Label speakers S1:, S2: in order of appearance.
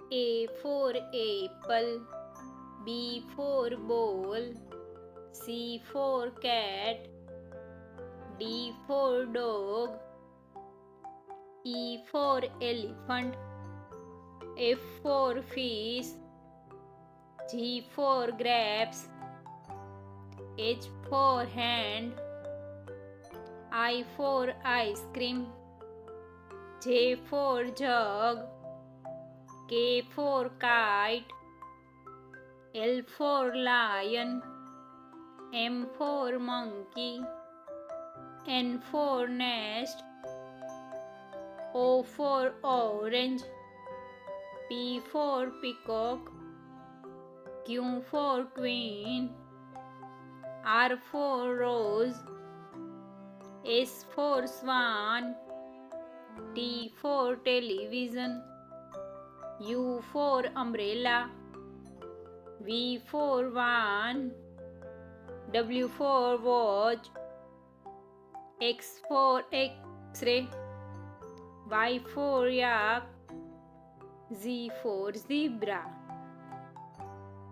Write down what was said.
S1: A for apple, B for ball, C for cat, D for dog, E for elephant, F for fish, G for grapes, H for hand, I for ice cream, J for jug, K for kite, L for lion, M for monkey, N for nest, O for orange, P for peacock, Q for queen, R for rose, S for swan, T for television, U for umbrella, V for van, W for watch, X for X-ray, Y for yak, Z for zebra.